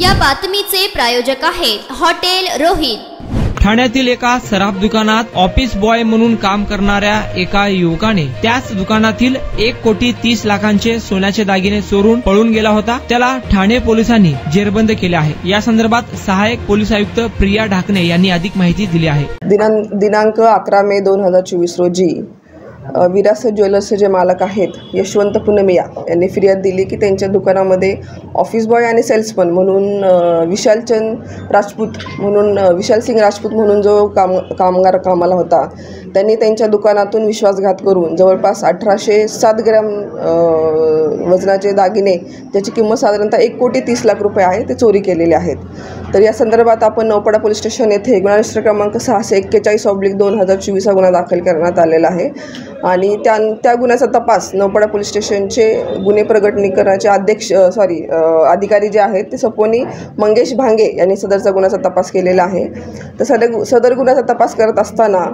या बातमीचे प्रायोजक आहेत हॉटेल रोहित। ठाण्यातील एका सराफ दुकानात ऑफिस बॉय म्हणून काम करणाऱ्या एका युवकाने त्याच दुकानातील 1,30,00,000चे सोन्याचे दागिने चोरून पळून गेला होता। त्याला ठाणे पोलिसांनी जेरबंद केले आहे। या संदर्भात सहाय्यक पोलीस आयुक्त प्रिया ढाकणे यांनी अधिक माहिती दिली आहे। दिनांक 11 मे 2024 रोजी विरासत ज्वेलर्सचे जे मालक आहेत यशवंत पुनमिया यांनी फिर्याद दिली की त्यांच्या दुकानामध्ये ऑफिस बॉय आणि सेल्समन म्हणून विशाल सिंग राजपूत म्हणून जो कामगार कामाला होता, त्यांनी त्यांच्या दुकानातून विश्वासघात करून जवळपास 1807 ग्रॅम वजनाचे दागिने ज्याची किंमत साधारणतः 1,30,00,000 रुपये आहे ते चोरी केलेले आहेत। तर या संदर्भात आपण नौपाडा पोलीस स्टेशन येथे गुन्हा रजिस्टर क्रमांक 641/2024 हा गुन्हा दाखल करण्यात आलेला आहे आणि त्या गुन्ह्याचा तपास नौपाडा पोलीस स्टेशनचे गुन्हे प्रगटीकरणाचे अधिकारी जे आहेत ते सपोनी मंगेश भांगे यांनी सदरचा गुन्ह्याचा तपास केलेला आहे। तर सदर गुन्ह्याचा तपास करत असताना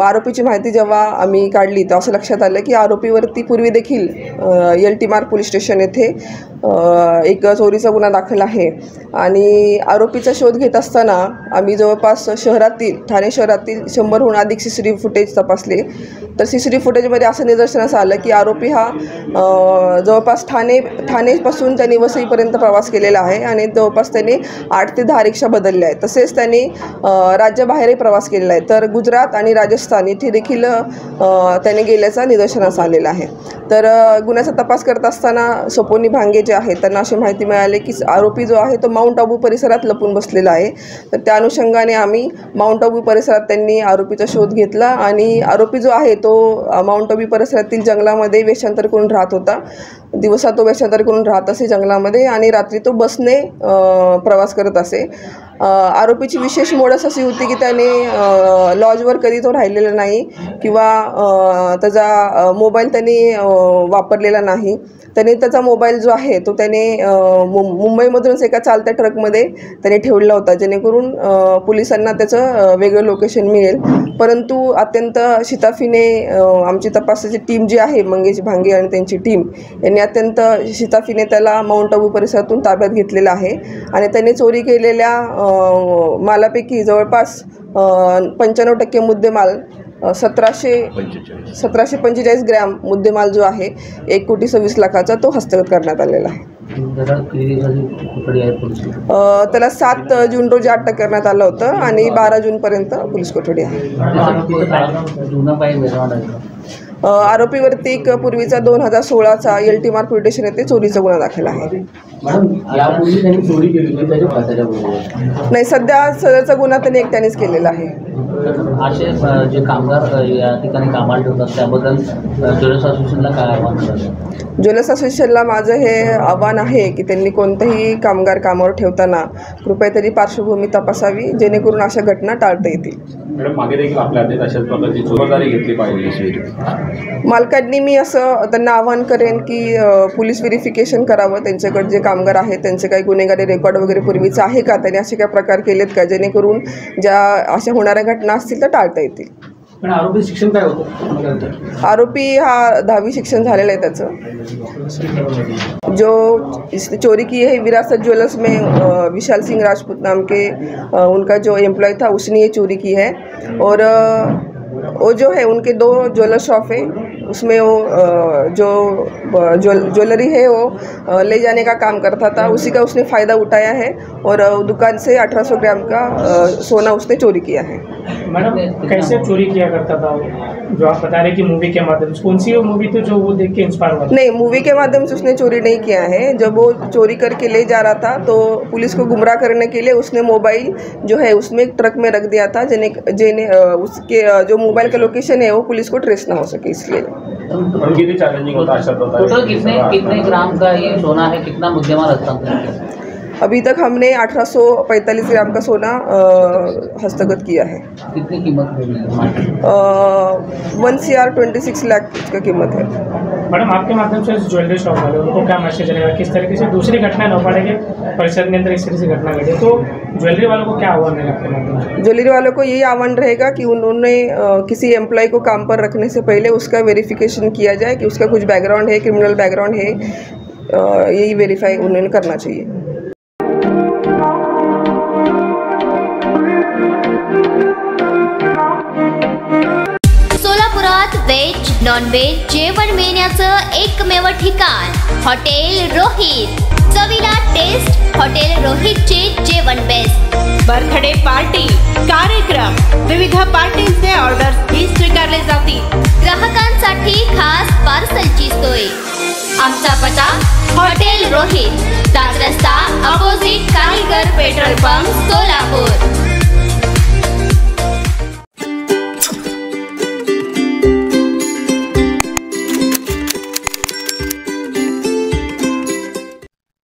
आरोपीची माहिती जेव्हा आम्ही काढली तर असं लक्षात आलं की आरोपीवरती पूर्वी देखील LT मार्ग पोलीस स्टेशन येथे एक चोरीचा गुन्हा दाखल आहे आणि आरोपीचा शोध घेत असताना आम्ही जवळपास ठाणे शहरातील 100हून अधिक CCTV फुटेज तपासले। तर CCTV फुटेजमध्ये असं निदर्शनास आलं की आरोपी हा जवळपास ठाणेपासून त्यांनी वसईपर्यंत प्रवास केलेला आहे आणि जवळपास त्यांनी 8 ते 10 रिक्षा बदलल्या आहेत। तसेच त्यांनी राज्याबाहेरही प्रवास केलेला आहे। तर गुजरात आणि राजस्थान येथे देखील त्याने गेल्याचा निदर्शनास आलेला आहे। तर गुन्ह्याचा तपास करत असताना सपोनी भांगे जे आहेत त्यांना अशी माहिती मिळाली की आरोपी जो आहे तो माउंट आबू परिसरात लपून बसलेला आहे। तर त्या अनुषंगाने आम्ही माउंट आबू परिसरात त्यांनी आरोपीचा शोध घेतला आणि आरोपी जो आहे तो माउंट आबू परिसरातील जंगलामध्ये वेषांतर करून राहत होता। दिवसा तो वेषांतर करून राहत असे जंगलामध्ये आणि रात्री तो बसने प्रवास करत असे। आरोपीची विशेष मोडस अशी होती की त्याने लॉजवर कधी तो राहिलेला नाही किंवा त्याचा मोबाईल त्यांनी वापरलेला नाही। त्याने त्याचा मोबाईल जो आहे तो त्याने मुंबईमधूनच एका चालत्या ट्रकमध्ये त्याने ठेवलेला होता जेणेकरून पोलिसांना त्याचं वेगळं लोकेशन मिळेल। परंतु अत्यंत शिताफीने आमची तपासाची टीम जी आहे मंगेश भांगे आणि त्यांची टीम यांनी अत्यंत शिताफीने त्याला माउंट आबू परिसरातून ताब्यात घेतलेला आहे आणि त्याने चोरी केलेल्या मालापैकी जवळपास 95% मुद्देमाल 1745 ग्रॅम मुद्देमाल जो आहे 1,26,00,000चा तो हस्तगत करण्यात आलेला आहे। त्याला 7 जून रोजी अटक करण्यात आलं होतं आणि 12 जूनपर्यंत पोलीस कोठडी आहे। आरोपीवरती एक पूर्वीचा 2016चा LT मार्ग पोलीस स्टेशन येथे चोरीचा गुन्हा दाखल आहे। नाही, सदरचा गुन्हा त्यांनी एकट्यानेच केलेला आहे। असे जे कामगार या ठिकाणी कामाला ठेवतात त्याबद्दल ज्वेलर्स असोसिएशनला काय आव्हान करायचं? ज्वेलर्स असोसिएशनला माझं हे आव्हान आहे की त्यांनी कोणतेही कामगार कामावर ठेवताना कृपया तरी पार्श्वभूमी तपासावी जेणेकरून अशा घटना टाळता येतील। मॅडम, मागे देखील आपल्या अशाच प्रकारची जबाबदारी घेतली पाहिजे। मालकांनी मी असं त्यांना आवाहन करेन की पोलीस व्हेरिफिकेशन करावं, त्यांच्याकडे जे कामगार आहेत त्यांचे काही गुन्हेगारी रेकॉर्ड वगैरे पूर्वीचं आहे का, त्यांनी असे काही प्रकार केलेत का जेणेकरून ज्या अशा होणाऱ्या घटना असतील तर टाळता येतील। पण आरोपी शिक्षण काय होतं? आरोपी हा 10वी शिक्षण झालेलं आहे त्याचं। जो चोरी की है विरासत ज्वेलर्स में विशाल सिंह राजपूत नाम के उनका जो एम्प्लॉय था उसने ये चोरी की है और वो जो है उनके 2 ज्वेलर शॉप है, उसमें वो जो ज्वेलरी है वो ले जाने का काम करता था, उसी का उसने फ़ायदा उठाया है और दुकान से 1800 ग्राम का सोना उसने चोरी किया है। मैडम, कैसे चोरी किया करता था वो? जो आप बता रहे कि मूवी के माध्यम से, कौन सी वो मूवी थी जो वो देख के इंस्पायर हुआ? नहीं, मूवी के माध्यम से उसने चोरी नहीं किया है। जब वो चोरी करके ले जा रहा था तो पुलिस को गुमराह करने के लिए उसने मोबाइल जो है उसमें एक ट्रक में रख दिया था जिन्हें उसके जो मोबाइल का लोकेशन है वो पुलिस को ट्रेस ना हो सके इसलिए। चैलेंजिंग होता है। टोटल कितने ग्राम का ये सोना है, कितना मुद्देमाल हस्तांतरण किया? अभी तक हमने 1845 ग्राम का सोना हस्तगत किया है। कितनी कीमत है? 1 CR 26 लाख का कीमत है। मैडम, आपके माध्यम से ज्वेलरी शॉप वाले उनको क्या मैसेज रहेगा, किस तरीके से दूसरी घटना नौपाड़े के परिसर के अंदर इस तरह से घटना घटी, तो ज्वेलरी वालों को क्या आह्वान रहेगा आपके माध्यम से? ज्वेलरी वालों को यही आह्वान रहेगा कि उन्होंने किसी एम्प्लॉय को काम पर रखने से पहले उसका वेरिफिकेशन किया जाए कि उसका कुछ बैकग्राउंड है, क्रिमिनल बैकग्राउंड है, यही वेरीफाई उन्होंने करना चाहिए। नॉनव्हेज जेवण मिळण्याचं एकमेव ठिकाण हॉटेल रोहित. चवीला टेस्ट हॉटेल रोहितचे जेवण बेस्ट. बर्थडे पार्टी, कार्यक्रम, विविध पार्टींचे ऑर्डर्स ही स्वीकारले जातील. ग्राहकांसाठी खास पार्सलची सोय. आमचा पत्ता हॉटेल रोहित, 7 रस्ता अपोजिट कारीगर पेट्रोल पंप, सोलापूर.